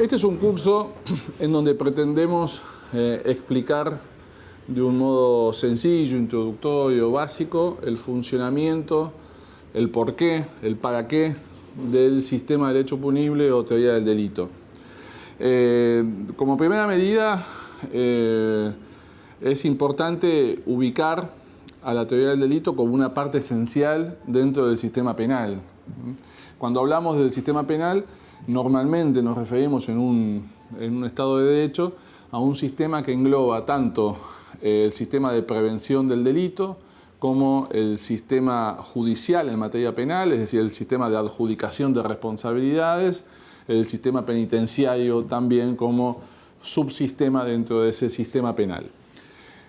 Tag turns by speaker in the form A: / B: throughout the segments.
A: Este es un curso en donde pretendemos explicar de un modo sencillo, introductorio, básico, el funcionamiento, el porqué, el para qué del sistema de derecho punible o teoría del delito. Como primera medida, es importante ubicar a la teoría del delito como una parte esencial dentro del sistema penal. Cuando hablamos del sistema penal, normalmente nos referimos en un Estado de Derecho a un sistema que engloba tanto el sistema de prevención del delito como el sistema judicial en materia penal, es decir, el sistema de adjudicación de responsabilidades, el sistema penitenciario también como subsistema dentro de ese sistema penal.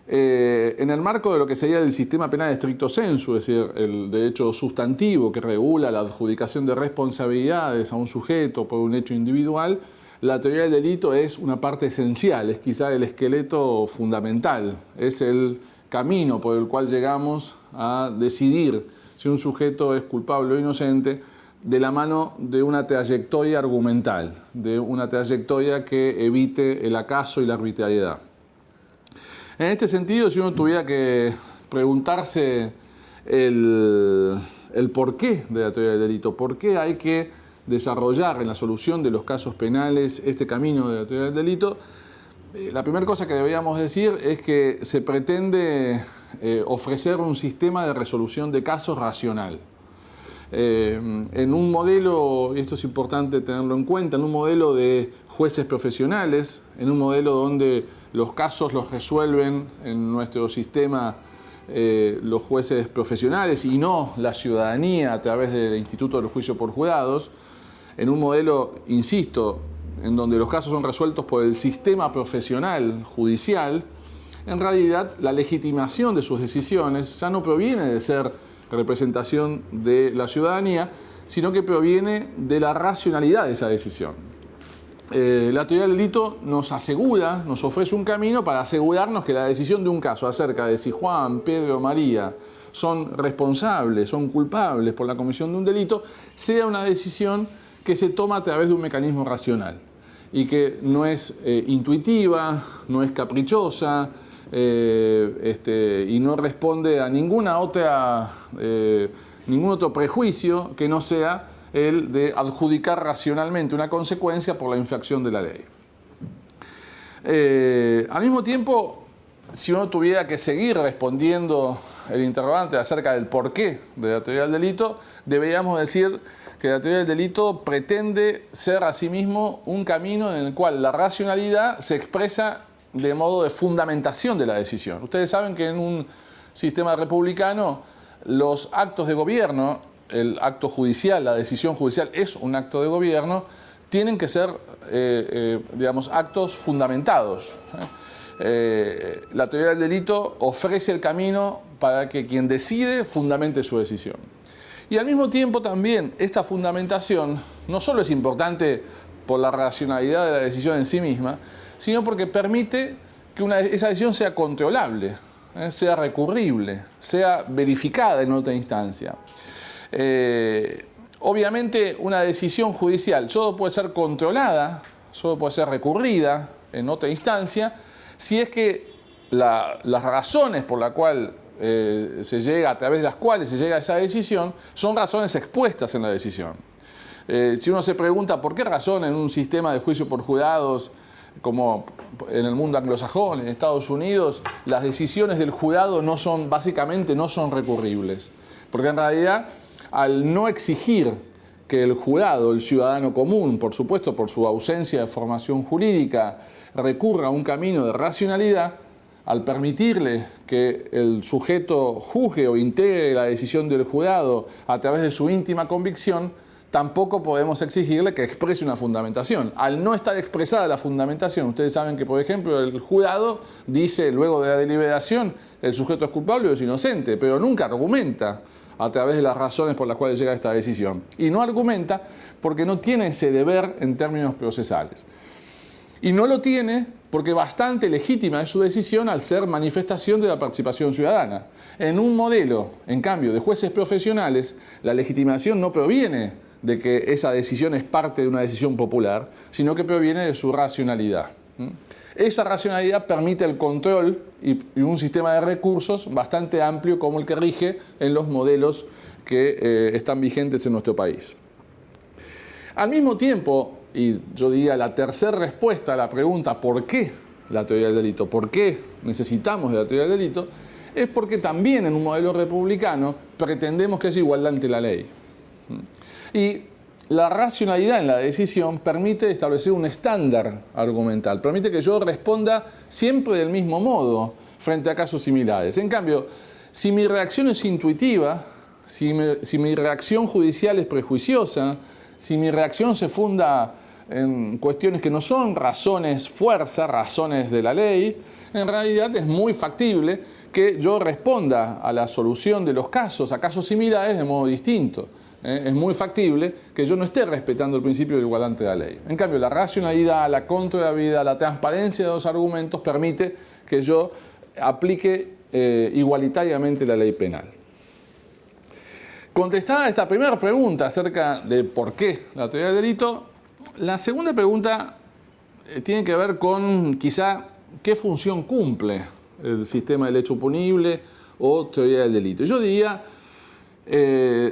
A: En el marco de lo que sería el sistema penal estricto sensu, es decir, el derecho sustantivo que regula la adjudicación de responsabilidades a un sujeto por un hecho individual, la teoría del delito es una parte esencial, es quizá el esqueleto fundamental, es el camino por el cual llegamos a decidir si un sujeto es culpable o inocente de la mano de una trayectoria argumental, de una trayectoria que evite el acaso y la arbitrariedad. En este sentido, si uno tuviera que preguntarse el porqué de la teoría del delito, por qué hay que desarrollar en la solución de los casos penales este camino de la teoría del delito, la primera cosa que deberíamos decir es que se pretende ofrecer un sistema de resolución de casos racional. En un modelo, y esto es importante tenerlo en cuenta, en un modelo de jueces profesionales, en un modelo donde los casos los resuelven en nuestro sistema los jueces profesionales y no la ciudadanía a través del Instituto del Juicio por Jurados, en un modelo, insisto, en donde los casos son resueltos por el sistema profesional judicial, en realidad la legitimación de sus decisiones ya no proviene de ser representación de la ciudadanía, sino que proviene de la racionalidad de esa decisión. La teoría del delito nos asegura, nos ofrece un camino para asegurarnos que la decisión de un caso acerca de si Juan, Pedro o María son responsables, son culpables por la comisión de un delito, sea una decisión que se toma a través de un mecanismo racional y que no es intuitiva, no es caprichosa, y no responde a ningún otro prejuicio que no sea el de adjudicar racionalmente una consecuencia por la infracción de la ley. Al mismo tiempo, si uno tuviera que seguir respondiendo el interrogante acerca del porqué de la teoría del delito, deberíamos decir que la teoría del delito pretende ser asimismo un camino en el cual la racionalidad se expresa de modo de fundamentación de la decisión. Ustedes saben que en un sistema republicano los actos de gobierno, el acto judicial, la decisión judicial es un acto de gobierno, tienen que ser, digamos, actos fundamentados. La teoría del delito ofrece el camino para que quien decide fundamente su decisión. Y al mismo tiempo también esta fundamentación no solo es importante por la racionalidad de la decisión en sí misma, sino porque permite que esa decisión sea controlable, sea recurrible, sea verificada en otra instancia. Obviamente una decisión judicial solo puede ser controlada, solo puede ser recurrida en otra instancia, si es que las razones por las cuales a través de las cuales se llega a esa decisión son razones expuestas en la decisión. Si uno se pregunta por qué razón en un sistema de juicio por jurados, como en el mundo anglosajón, en Estados Unidos, las decisiones del jurado básicamente no son recurribles. Porque en realidad, al no exigir que el jurado, el ciudadano común, por supuesto por su ausencia de formación jurídica, recurra a un camino de racionalidad, al permitirle que el sujeto juzgue o integre la decisión del jurado a través de su íntima convicción, tampoco podemos exigirle que exprese una fundamentación. Al no estar expresada la fundamentación, ustedes saben que, por ejemplo, el jurado dice luego de la deliberación el sujeto es culpable o es inocente, pero nunca argumenta a través de las razones por las cuales llega a esta decisión. Y no argumenta porque no tiene ese deber en términos procesales. Y no lo tiene porque bastante legítima es su decisión al ser manifestación de la participación ciudadana. En un modelo, en cambio, de jueces profesionales, la legitimación no proviene de que esa decisión es parte de una decisión popular, sino que proviene de su racionalidad. Esa racionalidad permite el control y un sistema de recursos bastante amplio como el que rige en los modelos que están vigentes en nuestro país. Al mismo tiempo, y yo diría la tercera respuesta a la pregunta ¿por qué la teoría del delito? ¿Por qué necesitamos de la teoría del delito? Es porque también en un modelo republicano pretendemos que es igualdad ante la ley. Y la racionalidad en la decisión permite establecer un estándar argumental, permite que yo responda siempre del mismo modo frente a casos similares. En cambio, si mi reacción es intuitiva, si mi reacción judicial es prejuiciosa, si mi reacción se funda en cuestiones que no son razones fuerza, razones de la ley, en realidad es muy factible que yo responda a la solución de los casos, a casos similares, de modo distinto. Es muy factible que yo no esté respetando el principio de igualdad ante la ley. En cambio, la racionalidad, la contrariedad, la transparencia de los argumentos permite que yo aplique igualitariamente la ley penal. Contestada esta primera pregunta acerca de por qué la teoría del delito, la segunda pregunta tiene que ver con quizá qué función cumple el sistema del hecho punible o teoría del delito. Yo diría,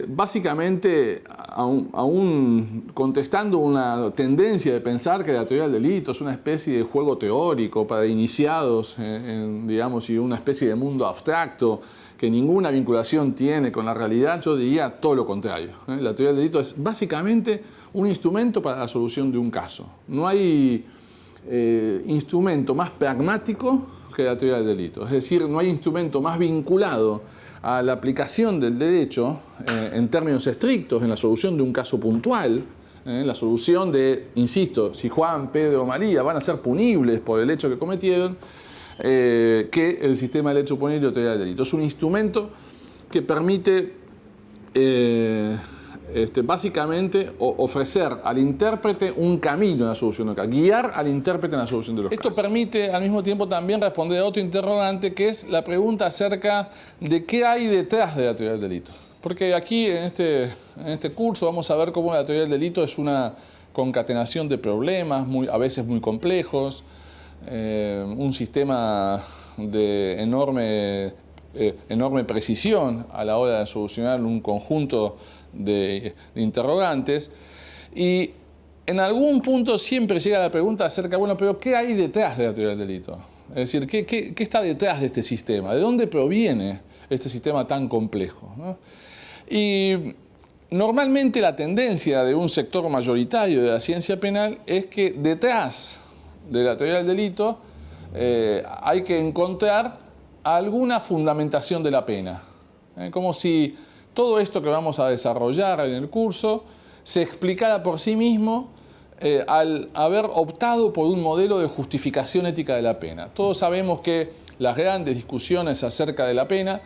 A: básicamente, aún contestando una tendencia de pensar que la teoría del delito es una especie de juego teórico para iniciados, digamos, y una especie de mundo abstracto que ninguna vinculación tiene con la realidad, yo diría todo lo contrario. La teoría del delito es básicamente un instrumento para la solución de un caso. No hay instrumento más pragmático que la teoría del delito. Es decir, no hay instrumento más vinculado a la aplicación del derecho en términos estrictos en la solución de un caso puntual, la solución de, insisto, si Juan, Pedro o María van a ser punibles por el hecho que cometieron, que el sistema del hecho punible o teoría del delito. Es un instrumento que permite básicamente ofrecer al intérprete un camino en la solución de los casos, guiar al intérprete en la solución de los casos. Esto permite al mismo tiempo también responder a otro interrogante, que es la pregunta acerca de qué hay detrás de la teoría del delito. Porque aquí en este curso vamos a ver cómo la teoría del delito es una concatenación de problemas, a veces muy complejos, un sistema de enorme precisión a la hora de solucionar un conjunto de interrogantes, y en algún punto siempre llega la pregunta acerca, bueno, pero ¿qué hay detrás de la teoría del delito? Es decir, ¿qué está detrás de este sistema? ¿De dónde proviene este sistema tan complejo, ¿no? Y normalmente la tendencia de un sector mayoritario de la ciencia penal es que detrás de la teoría del delito hay que encontrar alguna fundamentación de la pena. Como si todo esto que vamos a desarrollar en el curso se explicara por sí mismo al haber optado por un modelo de justificación ética de la pena. Todos sabemos que las grandes discusiones acerca de la pena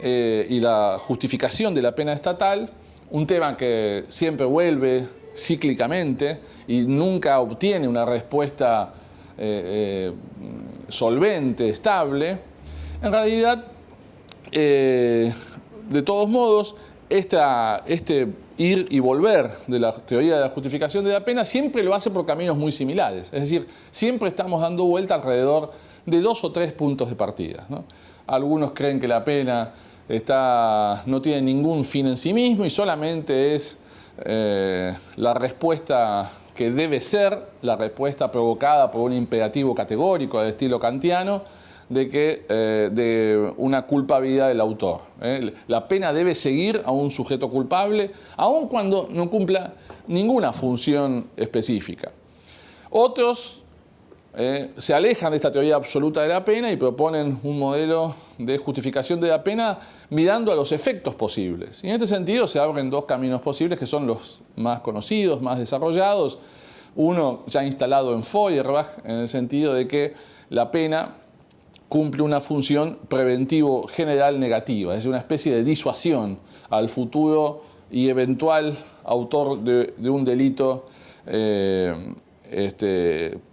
A: y la justificación de la pena estatal, un tema que siempre vuelve cíclicamente y nunca obtiene una respuesta solvente, estable, en realidad, de todos modos, este ir y volver de la teoría de la justificación de la pena siempre lo hace por caminos muy similares. Es decir, siempre estamos dando vuelta alrededor de 2 o 3 puntos de partida, ¿no? Algunos creen que la pena no tiene ningún fin en sí mismo y solamente es la respuesta que debe ser, la respuesta provocada por un imperativo categórico del estilo kantiano, de una culpabilidad del autor. La pena debe seguir a un sujeto culpable, aun cuando no cumpla ninguna función específica. Otros se alejan de esta teoría absoluta de la pena y proponen un modelo de justificación de la pena mirando a los efectos posibles. Y en este sentido se abren 2 caminos posibles que son los más conocidos, más desarrollados. Uno ya instalado en Feuerbach, en el sentido de que la pena cumple una función preventivo general negativa, es decir, una especie de disuasión al futuro y eventual autor de un delito,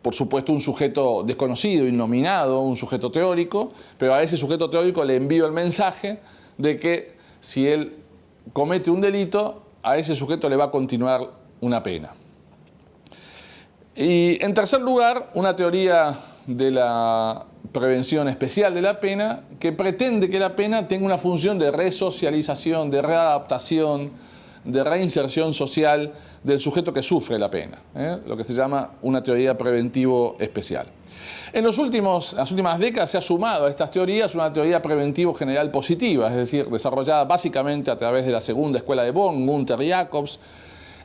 A: por supuesto un sujeto desconocido, innominado, un sujeto teórico, pero a ese sujeto teórico le envío el mensaje de que si él comete un delito, a ese sujeto le va a continuar una pena. Y en tercer lugar, una teoría de la prevención especial de la pena que pretende que la pena tenga una función de resocialización, de readaptación, de reinserción social del sujeto que sufre la pena, lo que se llama una teoría preventivo especial. En las últimas décadas se ha sumado a estas teorías una teoría preventivo general positiva, es decir, desarrollada básicamente a través de la segunda escuela de Bonn, Gunther Jacobs,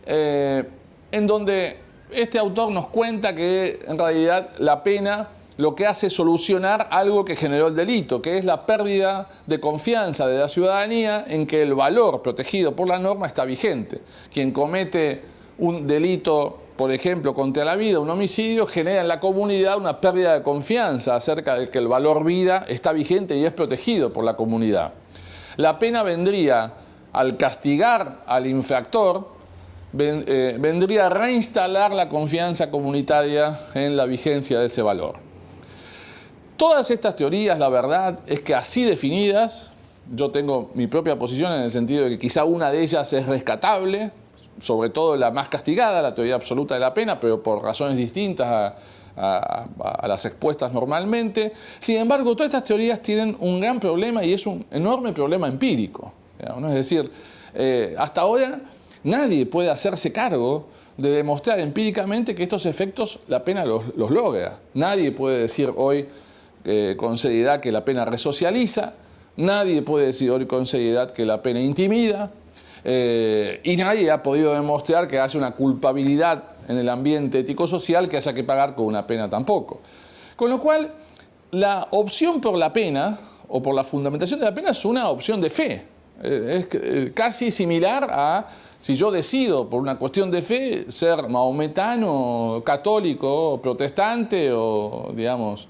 A: en donde este autor nos cuenta que en realidad la pena lo que hace es solucionar algo que generó el delito, que es la pérdida de confianza de la ciudadanía en que el valor protegido por la norma está vigente. Quien comete un delito, por ejemplo, contra la vida, un homicidio, genera en la comunidad una pérdida de confianza acerca de que el valor vida está vigente y es protegido por la comunidad. La pena vendría, al castigar al infractor, vendría a reinstalar la confianza comunitaria en la vigencia de ese valor. Todas estas teorías, la verdad es que así definidas, yo tengo mi propia posición en el sentido de que quizá una de ellas es rescatable, sobre todo la más castigada, la teoría absoluta de la pena, pero por razones distintas a las expuestas normalmente. Sin embargo, todas estas teorías tienen un gran problema y es un enorme problema empírico, ¿no? Es decir, hasta ahora nadie puede hacerse cargo de demostrar empíricamente que estos efectos la pena los logra. Nadie puede decir hoy con seriedad que la pena resocializa, nadie puede decir hoy con seriedad que la pena intimida, y nadie ha podido demostrar que hace una culpabilidad en el ambiente ético-social que haya que pagar con una pena tampoco. Con lo cual, la opción por la pena, o por la fundamentación de la pena, es una opción de fe. Es casi similar a si yo decido, por una cuestión de fe, ser mahometano, católico, protestante, o digamos,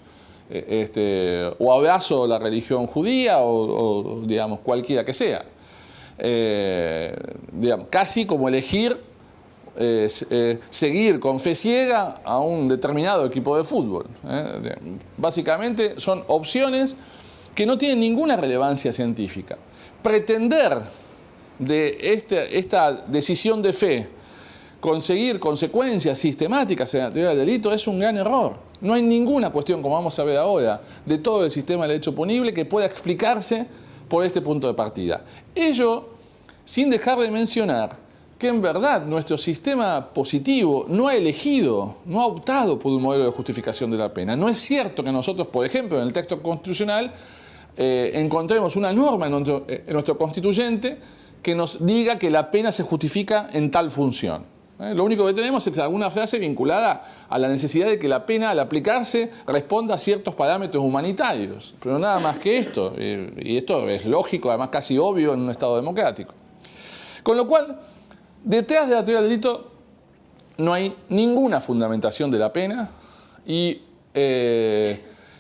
A: o abrazo la religión judía, o digamos, cualquiera que sea. Digamos, casi como elegir seguir con fe ciega a un determinado equipo de fútbol. Básicamente son opciones que no tienen ninguna relevancia científica. Pretender de esta decisión de fe conseguir consecuencias sistemáticas en la teoría del delito es un gran error. No hay ninguna cuestión, como vamos a ver ahora, de todo el sistema del derecho punible que pueda explicarse por este punto de partida. Ello sin dejar de mencionar que en verdad nuestro sistema positivo no ha elegido, no ha optado por un modelo de justificación de la pena. No es cierto que nosotros, por ejemplo, en el texto constitucional encontremos una norma en nuestro constituyente que nos diga que la pena se justifica en tal función. Lo único que tenemos es alguna frase vinculada a la necesidad de que la pena al aplicarse responda a ciertos parámetros humanitarios, pero nada más que esto, y esto es lógico, además casi obvio en un Estado democrático. Con lo cual, detrás de la teoría del delito no hay ninguna fundamentación de la pena y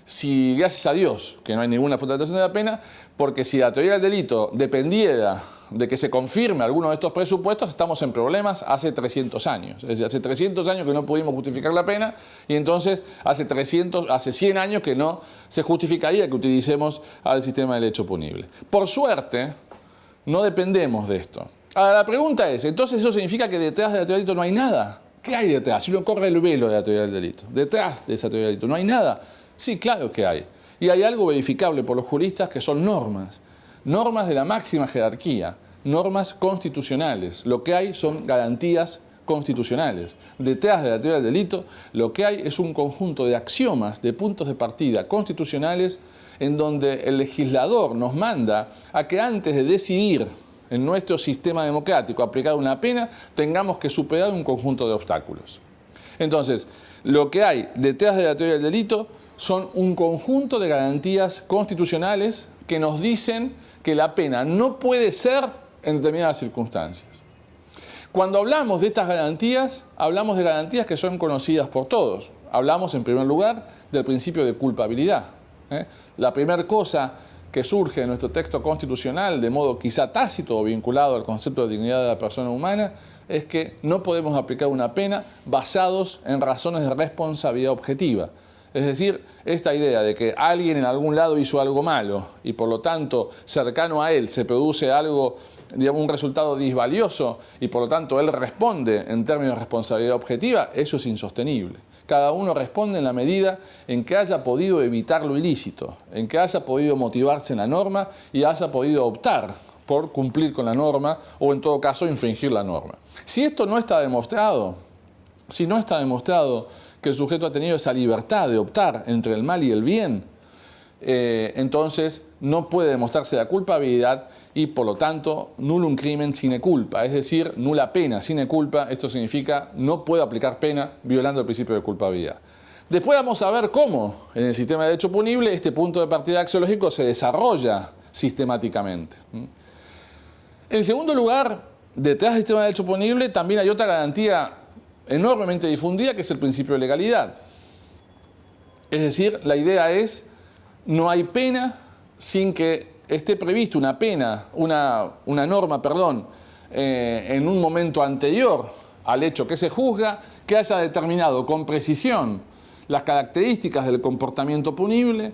A: si gracias a Dios que no hay ninguna fundamentación de la pena, porque si la teoría del delito dependiera de que se confirme alguno de estos presupuestos, estamos en problemas hace 300 años. Es decir, hace 300 años que no pudimos justificar la pena y entonces hace 100 años que no se justificaría que utilicemos al sistema de derecho punible. Por suerte, no dependemos de esto. Ahora, la pregunta es, ¿entonces eso significa que detrás de la teoría del delito no hay nada? ¿Qué hay detrás? Si uno corre el velo de la teoría del delito, detrás de esa teoría del delito, ¿no hay nada? Sí, claro que hay. Y hay algo verificable por los juristas que son normas. Normas de la máxima jerarquía, normas constitucionales. Lo que hay son garantías constitucionales. Detrás de la teoría del delito, lo que hay es un conjunto de axiomas, de puntos de partida constitucionales, en donde el legislador nos manda a que antes de decidir en nuestro sistema democrático aplicar una pena, tengamos que superar un conjunto de obstáculos. Entonces, lo que hay detrás de la teoría del delito son un conjunto de garantías constitucionales que nos dicen que la pena no puede ser en determinadas circunstancias. Cuando hablamos de estas garantías, hablamos de garantías que son conocidas por todos. Hablamos, en primer lugar, del principio de culpabilidad. La primera cosa que surge en nuestro texto constitucional, de modo quizá tácito o vinculado al concepto de dignidad de la persona humana, es que no podemos aplicar una pena basados en razones de responsabilidad objetiva. Es decir, esta idea de que alguien en algún lado hizo algo malo y por lo tanto cercano a él se produce algo, digamos, un resultado disvalioso y por lo tanto él responde en términos de responsabilidad objetiva, eso es insostenible. Cada uno responde en la medida en que haya podido evitar lo ilícito, en que haya podido motivarse en la norma y haya podido optar por cumplir con la norma o en todo caso infringir la norma. Si esto no está demostrado, si no está demostrado que el sujeto ha tenido esa libertad de optar entre el mal y el bien, entonces no puede demostrarse la culpabilidad y por lo tanto nullum crimen sine culpa, es decir, nula pena sine culpa. Esto significa no puede aplicar pena violando el principio de culpabilidad. Después vamos a ver cómo en el sistema de derecho punible este punto de partida axiológico se desarrolla sistemáticamente. En segundo lugar, detrás del sistema de derecho punible también hay otra garantía enormemente difundida, que es el principio de legalidad. Es decir, la idea es, no hay pena sin que esté previsto una pena, una norma, en un momento anterior al hecho que se juzga, que haya determinado con precisión las características del comportamiento punible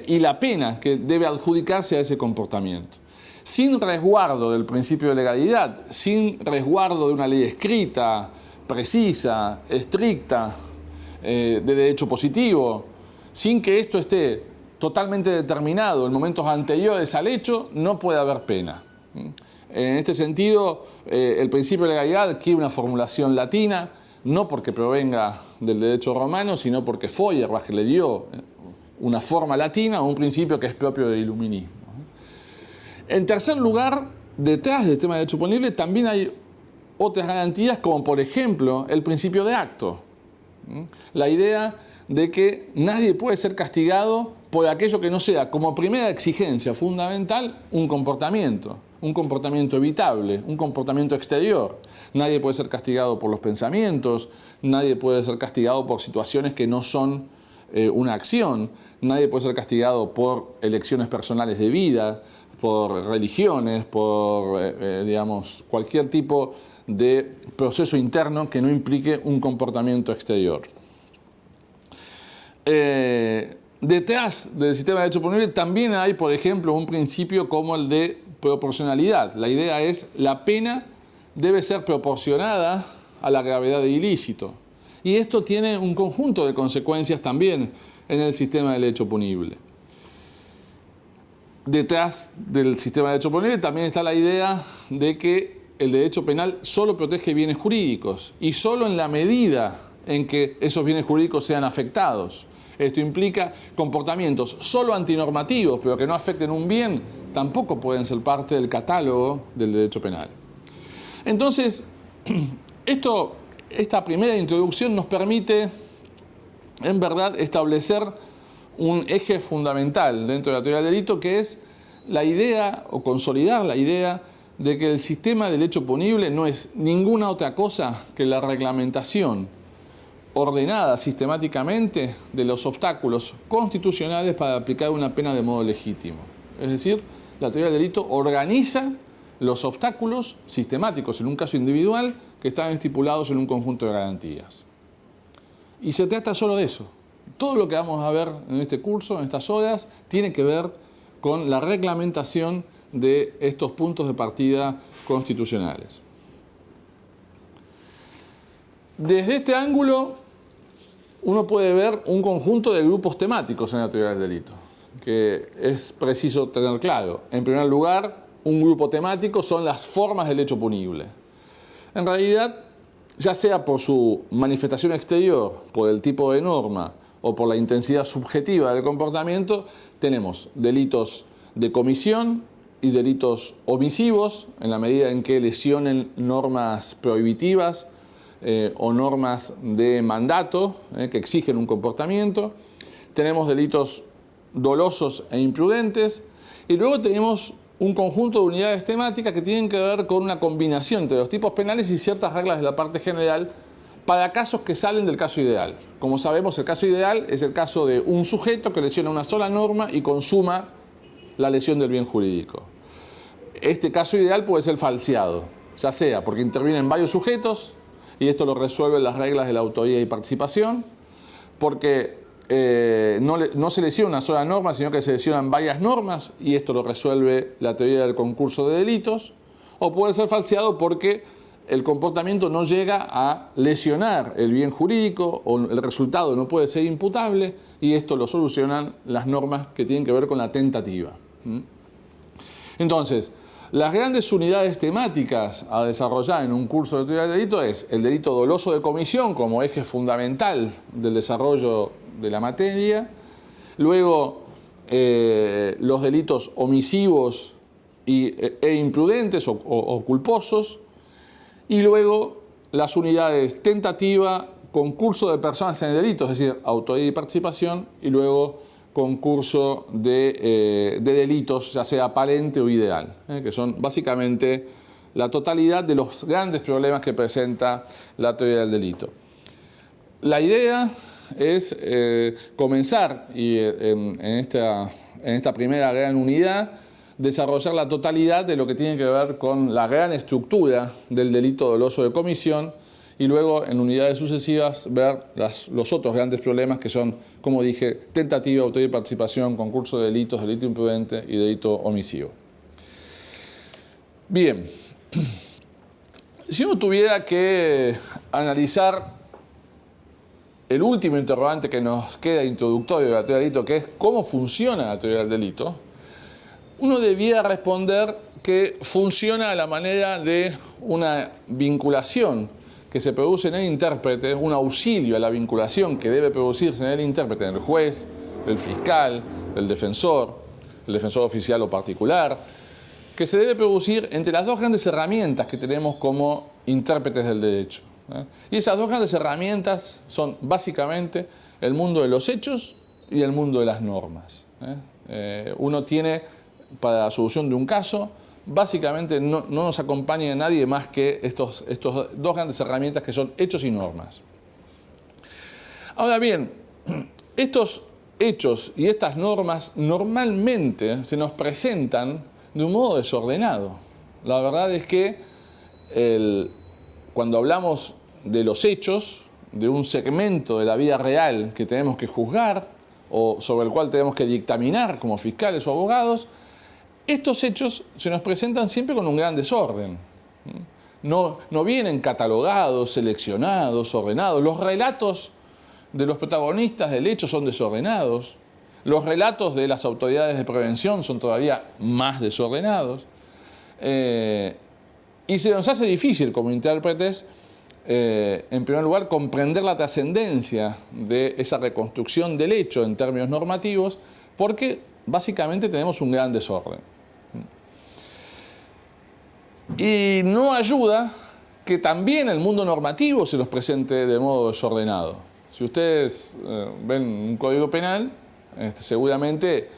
A: y la pena que debe adjudicarse a ese comportamiento. Sin resguardo del principio de legalidad, sin resguardo de una ley escrita, precisa, estricta, de derecho positivo, sin que esto esté totalmente determinado en momentos anteriores al hecho, no puede haber pena. En este sentido, el principio de legalidad adquiere una formulación latina, no porque provenga del derecho romano, sino porque Feuerbach le dio una forma latina a un principio que es propio del iluminismo. En tercer lugar, detrás del sistema de derecho punible también hay otras garantías, como por ejemplo el principio de acto. La idea de que nadie puede ser castigado por aquello que no sea, como primera exigencia fundamental, un comportamiento evitable, un comportamiento exterior. Nadie puede ser castigado por los pensamientos, nadie puede ser castigado por situaciones que no son una acción, nadie puede ser castigado por elecciones personales de vida, por religiones, por digamos, cualquier tipo de proceso interno que no implique un comportamiento exterior. Detrás del sistema de derecho punible también hay, por ejemplo, un principio como el de proporcionalidad. La idea es la pena debe ser proporcionada a la gravedad del ilícito. Y esto tiene un conjunto de consecuencias también en el sistema del derecho punible. Detrás del sistema de derecho punible también está la idea de que el derecho penal solo protege bienes jurídicos y solo en la medida en que esos bienes jurídicos sean afectados. Esto implica comportamientos solo antinormativos, pero que no afecten un bien, tampoco pueden ser parte del catálogo del derecho penal. Entonces, esta primera introducción nos permite, en verdad, establecer un eje fundamental dentro de la teoría del delito, que es la idea, o consolidar la idea, de que el sistema de derecho punible no es ninguna otra cosa que la reglamentación ordenada sistemáticamente de los obstáculos constitucionales para aplicar una pena de modo legítimo. Es decir, la teoría del delito organiza los obstáculos sistemáticos en un caso individual que están estipulados en un conjunto de garantías. Y se trata solo de eso. Todo lo que vamos a ver en este curso, en estas horas, tiene que ver con la reglamentación de estos puntos de partida constitucionales. Desde este ángulo, uno puede ver un conjunto de grupos temáticos en la teoría del delito, que es preciso tener claro. En primer lugar, un grupo temático son las formas del hecho punible. En realidad, ya sea por su manifestación exterior, por el tipo de norma o por la intensidad subjetiva del comportamiento, tenemos delitos de comisión y delitos omisivos, en la medida en que lesionen normas prohibitivas o normas de mandato que exigen un comportamiento. Tenemos delitos dolosos e imprudentes. Y luego tenemos un conjunto de unidades temáticas que tienen que ver con una combinación entre los tipos penales y ciertas reglas de la parte general para casos que salen del caso ideal. Como sabemos, el caso ideal es el caso de un sujeto que lesiona una sola norma y consuma la lesión del bien jurídico. Este caso ideal puede ser falseado, ya sea porque intervienen varios sujetos, y esto lo resuelven las reglas de la autoría y participación, porque no se lesiona una sola norma, sino que se lesionan varias normas, y esto lo resuelve la teoría del concurso de delitos. O puede ser falseado porque el comportamiento no llega a lesionar el bien jurídico o el resultado no puede ser imputable, y esto lo solucionan las normas que tienen que ver con la tentativa. Entonces, las grandes unidades temáticas a desarrollar en un curso de teoría del delito es el delito doloso de comisión como eje fundamental del desarrollo de la materia, luego los delitos omisivos e imprudentes o culposos, y luego las unidades tentativa, concurso de personas en el delito, es decir, autoría y participación, y luego concurso de delitos, ya sea aparente o ideal, que son básicamente la totalidad de los grandes problemas que presenta la teoría del delito. La idea es comenzar y en esta primera gran unidad desarrollar la totalidad de lo que tiene que ver con la gran estructura del delito doloso de comisión, y luego en unidades sucesivas ver los otros grandes problemas que son, como dije, tentativa, autoría y participación, concurso de delitos, delito imprudente y delito omisivo. Bien, si uno tuviera que analizar el último interrogante que nos queda introductorio de la teoría del delito, que es cómo funciona la teoría del delito, uno debiera responder que funciona a la manera de una vinculación que se produce en el intérprete, un auxilio a la vinculación que debe producirse en el intérprete, en el juez, el fiscal, el defensor oficial o particular, que se debe producir entre las dos grandes herramientas que tenemos como intérpretes del derecho. Y esas dos grandes herramientas son básicamente el mundo de los hechos y el mundo de las normas. Uno tiene, para la solución de un caso, básicamente no nos acompaña nadie más que estos dos grandes herramientas que son hechos y normas. Ahora bien, estos hechos y estas normas normalmente se nos presentan de un modo desordenado. La verdad es que cuando hablamos de los hechos, de un segmento de la vida real que tenemos que juzgar o sobre el cual tenemos que dictaminar como fiscales o abogados, estos hechos se nos presentan siempre con un gran desorden. No vienen catalogados, seleccionados, ordenados. Los relatos de los protagonistas del hecho son desordenados. Los relatos de las autoridades de prevención son todavía más desordenados. Y se nos hace difícil como intérpretes, en primer lugar, comprender la trascendencia de esa reconstrucción del hecho en términos normativos, porque básicamente tenemos un gran desorden. Y no ayuda que también el mundo normativo se los presente de modo desordenado. Si ustedes ven un código penal, seguramente,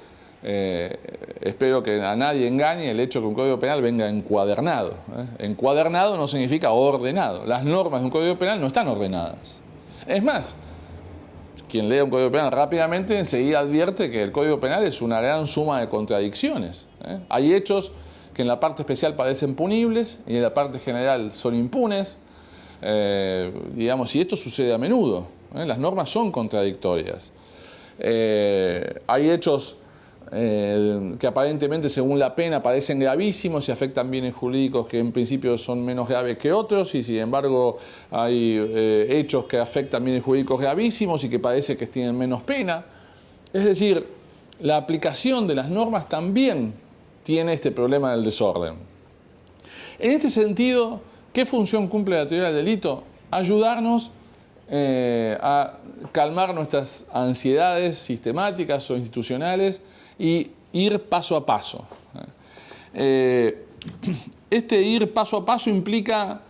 A: espero que a nadie engañe el hecho de que un código penal venga encuadernado. Encuadernado no significa ordenado. Las normas de un código penal no están ordenadas. Es más, quien lee un código penal rápidamente enseguida advierte que el código penal es una gran suma de contradicciones. Hay hechos que en la parte especial parecen punibles y en la parte general son impunes, y esto sucede a menudo. Las normas son contradictorias. Hay hechos que aparentemente según la pena parecen gravísimos y afectan bienes jurídicos que en principio son menos graves que otros, y sin embargo hay hechos que afectan bienes jurídicos gravísimos y que parece que tienen menos pena. Es decir, la aplicación de las normas también tiene este problema del desorden. En este sentido, ¿qué función cumple la teoría del delito? Ayudarnos a calmar nuestras ansiedades sistemáticas o institucionales y ir paso a paso. Este ir paso a paso implica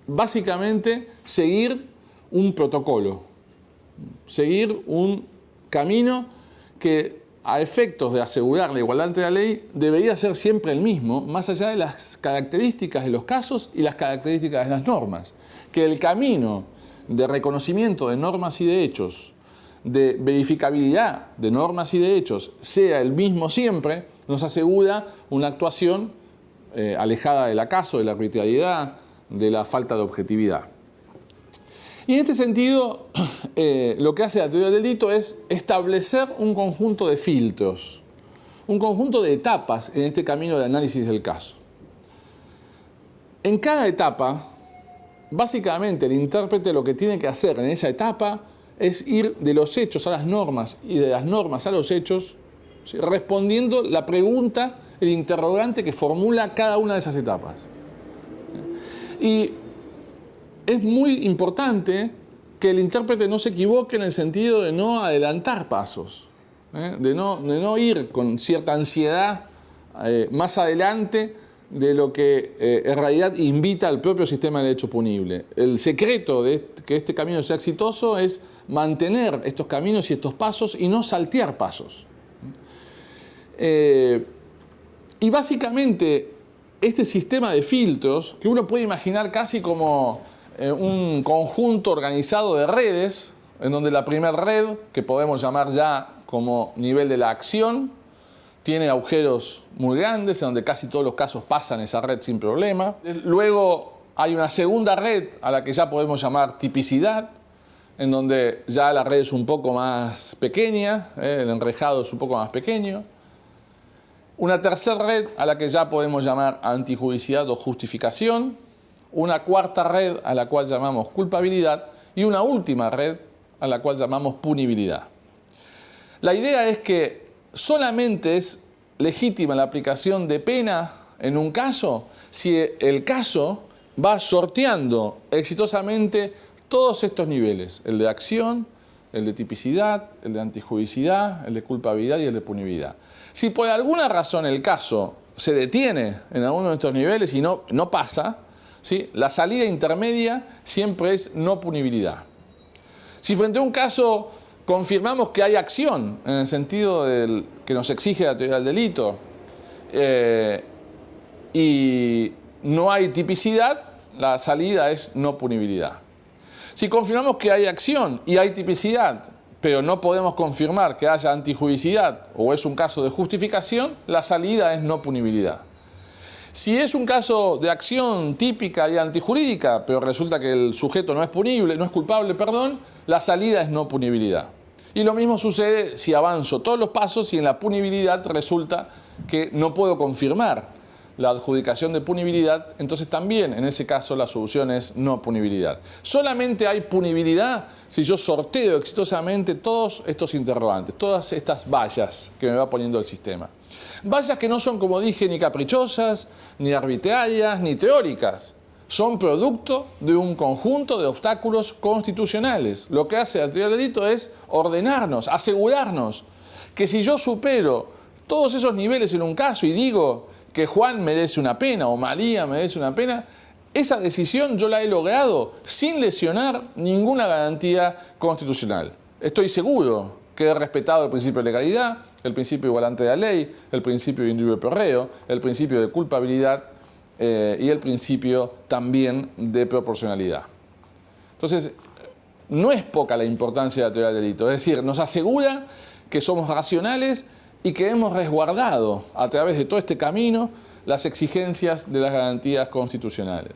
A: básicamente seguir un protocolo, seguir un camino que a efectos de asegurar la igualdad ante la ley debería ser siempre el mismo, más allá de las características de los casos y las características de las normas. Que el camino de reconocimiento de normas y de hechos, de verificabilidad de normas y de hechos, sea el mismo siempre, nos asegura una actuación alejada del acaso, de la arbitrariedad, de la falta de objetividad. Y en este sentido, lo que hace la teoría del delito es establecer un conjunto de filtros, un conjunto de etapas en este camino de análisis del caso. En cada etapa, básicamente el intérprete lo que tiene que hacer en esa etapa es ir de los hechos a las normas y de las normas a los hechos, ¿sí?, respondiendo la pregunta, el interrogante que formula cada una de esas etapas. Y es muy importante que el intérprete no se equivoque en el sentido de no adelantar pasos, de no ir con cierta ansiedad más adelante de lo que en realidad invita al propio sistema de derecho punible. El secreto de que este camino sea exitoso es mantener estos caminos y estos pasos y no saltear pasos. Y básicamente este sistema de filtros, que uno puede imaginar casi como un conjunto organizado de redes, en donde la primera red, que podemos llamar ya como nivel de la acción, tiene agujeros muy grandes, en donde casi todos los casos pasan esa red sin problema. Luego hay una segunda red a la que ya podemos llamar tipicidad, en donde ya la red es un poco más pequeña, el enrejado es un poco más pequeño. Una tercera red a la que ya podemos llamar antijudicialidad o justificación. Una cuarta red a la cual llamamos culpabilidad. Y una última red a la cual llamamos punibilidad. La idea es que solamente es legítima la aplicación de pena en un caso si el caso va sorteando exitosamente todos estos niveles: el de acción, el de tipicidad, el de antijudicialidad, el de culpabilidad y el de punibilidad. Si por alguna razón el caso se detiene en alguno de estos niveles y no pasa, ¿sí?, la salida intermedia siempre es no punibilidad. Si frente a un caso confirmamos que hay acción, en el sentido que nos exige la teoría del delito, y no hay tipicidad, la salida es no punibilidad. Si confirmamos que hay acción y hay tipicidad, pero no podemos confirmar que haya antijudicialidad o es un caso de justificación, la salida es no punibilidad. Si es un caso de acción típica y antijurídica, pero resulta que el sujeto no es culpable, la salida es no punibilidad. Y lo mismo sucede si avanzo todos los pasos y en la punibilidad resulta que no puedo confirmar la adjudicación de punibilidad, entonces también en ese caso la solución es no punibilidad. Solamente hay punibilidad si yo sorteo exitosamente todos estos interrogantes, todas estas vallas que me va poniendo el sistema. Vallas que no son, como dije, ni caprichosas, ni arbitrarias, ni teóricas. Son producto de un conjunto de obstáculos constitucionales. Lo que hace la teoría del delito es ordenarnos, asegurarnos que si yo supero todos esos niveles en un caso y digo que Juan merece una pena o María merece una pena, esa decisión yo la he logrado sin lesionar ninguna garantía constitucional. Estoy seguro que he respetado el principio de legalidad, el principio de igualdad ante la ley, el principio de indubio pro reo, el principio de culpabilidad y el principio también de proporcionalidad. Entonces, no es poca la importancia de la teoría del delito, es decir, nos asegura que somos racionales y que hemos resguardado a través de todo este camino las exigencias de las garantías constitucionales.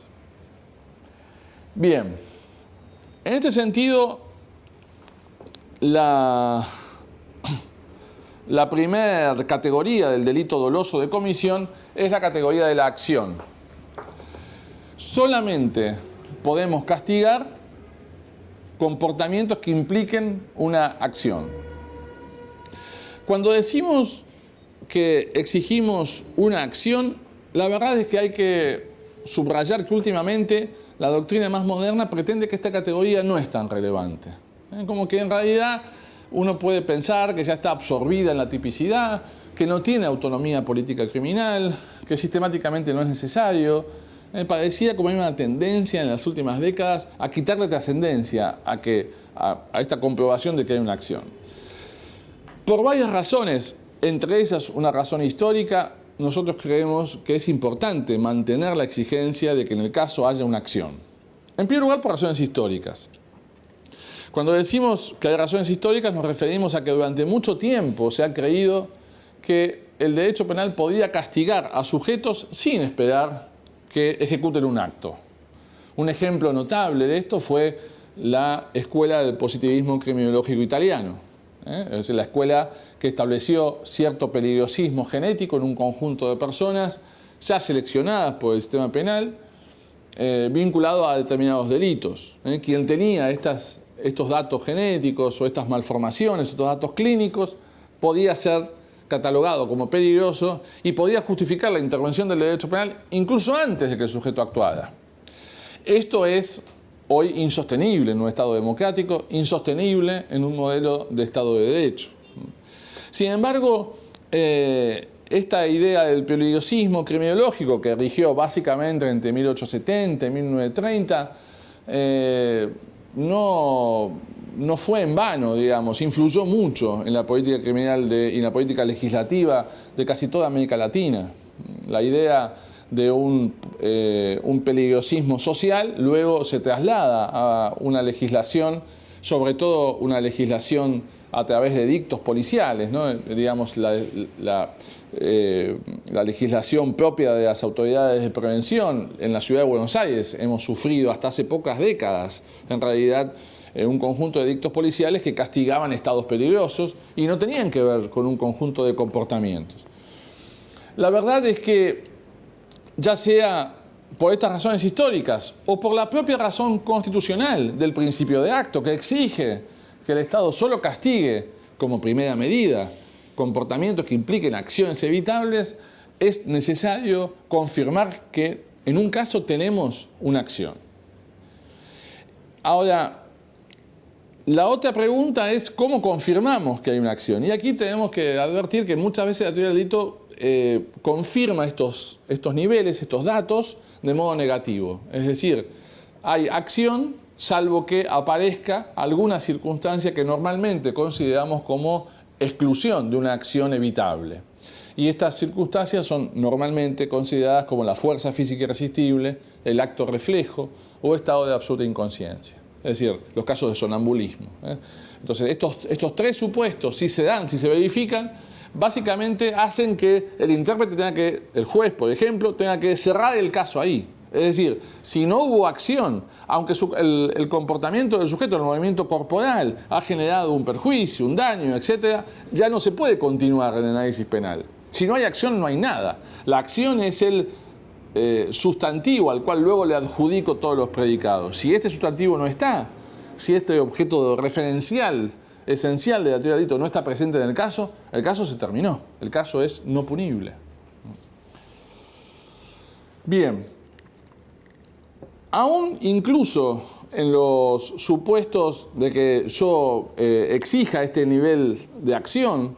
A: Bien, en este sentido, la primera categoría del delito doloso de comisión es la categoría de la acción. Solamente podemos castigar comportamientos que impliquen una acción. Cuando decimos que exigimos una acción, la verdad es que hay que subrayar que últimamente la doctrina más moderna pretende que esta categoría no es tan relevante. Como que en realidad uno puede pensar que ya está absorbida en la tipicidad, que no tiene autonomía política criminal, que sistemáticamente no es necesario. Parecía como hay una tendencia en las últimas décadas a quitarle trascendencia a esta comprobación de que hay una acción. Por varias razones, entre esas una razón histórica, nosotros creemos que es importante mantener la exigencia de que en el caso haya una acción. En primer lugar, por razones históricas. Cuando decimos que hay razones históricas, nos referimos a que durante mucho tiempo se ha creído que el derecho penal podía castigar a sujetos sin esperar que ejecuten un acto. Un ejemplo notable de esto fue la escuela del positivismo criminológico italiano. Es decir, la escuela que estableció cierto peligrosismo genético en un conjunto de personas ya seleccionadas por el sistema penal, vinculado a determinados delitos. Quien tenía estos datos genéticos o estas malformaciones, estos datos clínicos, podía ser catalogado como peligroso y podía justificar la intervención del derecho penal incluso antes de que el sujeto actuara. Esto es hoy insostenible en un Estado democrático, insostenible en un modelo de Estado de Derecho. Sin embargo, esta idea del peligrosismo criminológico que rigió básicamente entre 1870 y 1930 no fue en vano, digamos, influyó mucho en la política criminal y en la política legislativa de casi toda América Latina. La idea de un peligrosismo social luego se traslada a una legislación, sobre todo una legislación a través de dictos policiales, ¿no? Digamos, la legislación propia de las autoridades de prevención en la ciudad de Buenos Aires. Hemos sufrido hasta hace pocas décadas, en realidad, un conjunto de dictos policiales que castigaban estados peligrosos y no tenían que ver con un conjunto de comportamientos. La verdad es que, ya sea por estas razones históricas o por la propia razón constitucional del principio de acto, que exige que el Estado solo castigue como primera medida comportamientos que impliquen acciones evitables, es necesario confirmar que en un caso tenemos una acción. Ahora, la otra pregunta es cómo confirmamos que hay una acción. Y aquí tenemos que advertir que muchas veces la teoría del delito confirma estos niveles, estos datos, de modo negativo. Es decir, hay acción salvo que aparezca alguna circunstancia que normalmente consideramos como exclusión de una acción evitable. Y estas circunstancias son normalmente consideradas como la fuerza física irresistible, el acto reflejo o estado de absoluta inconsciencia. Es decir, los casos de sonambulismo. Entonces, estos tres supuestos, si se dan, si se verifican, básicamente hacen que el intérprete tenga que, el juez, por ejemplo, tenga que cerrar el caso ahí. Es decir, si no hubo acción, aunque el comportamiento del sujeto, el movimiento corporal, ha generado un perjuicio, un daño, etc., ya no se puede continuar el análisis penal. Si no hay acción, no hay nada. La acción es el sustantivo al cual luego le adjudico todos los predicados. Si este sustantivo no está, si este objeto referencial esencial de la teoría del delito no está presente en el caso se terminó. El caso es no punible. Bien. Aún incluso en los supuestos de que yo exija este nivel de acción,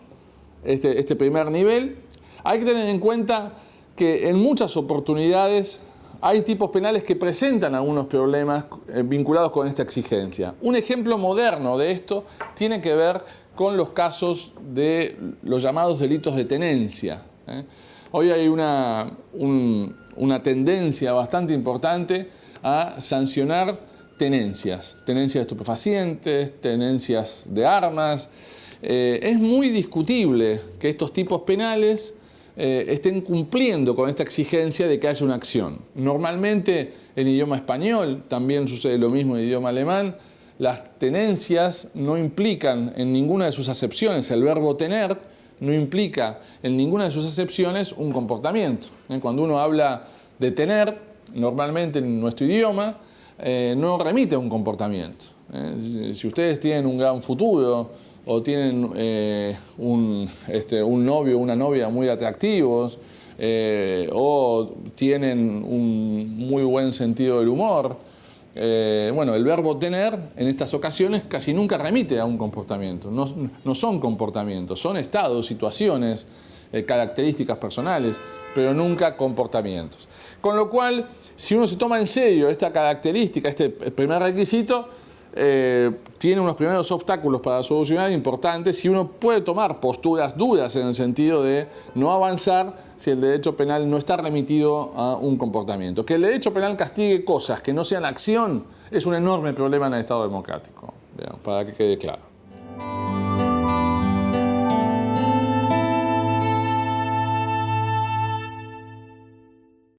A: este primer nivel, hay que tener en cuenta que en muchas oportunidades hay tipos penales que presentan algunos problemas vinculados con esta exigencia. Un ejemplo moderno de esto tiene que ver con los casos de los llamados delitos de tenencia. Hoy hay una tendencia bastante importante a sancionar tenencias de estupefacientes, tenencias de armas. Es muy discutible que estos tipos penales estén cumpliendo con esta exigencia de que haya una acción. Normalmente en idioma español, también sucede lo mismo en idioma alemán, las tenencias no implican en ninguna de sus acepciones, el verbo tener no implica en ninguna de sus acepciones un comportamiento. Cuando uno habla de tener, normalmente en nuestro idioma, no remite a un comportamiento. Si ustedes tienen un gran futuro o tienen un novio o una novia muy atractivos, o tienen un muy buen sentido del humor, bueno, el verbo tener en estas ocasiones casi nunca remite a un comportamiento. No son comportamientos, son estados, situaciones, características personales, pero nunca comportamientos. Con lo cual, si uno se toma en serio esta característica, este primer requisito, tiene unos primeros obstáculos para solucionar importantes y uno puede tomar posturas duras en el sentido de no avanzar si el derecho penal no está remitido a un comportamiento. Que el derecho penal castigue cosas que no sean acción es un enorme problema en el Estado democrático, para que quede claro.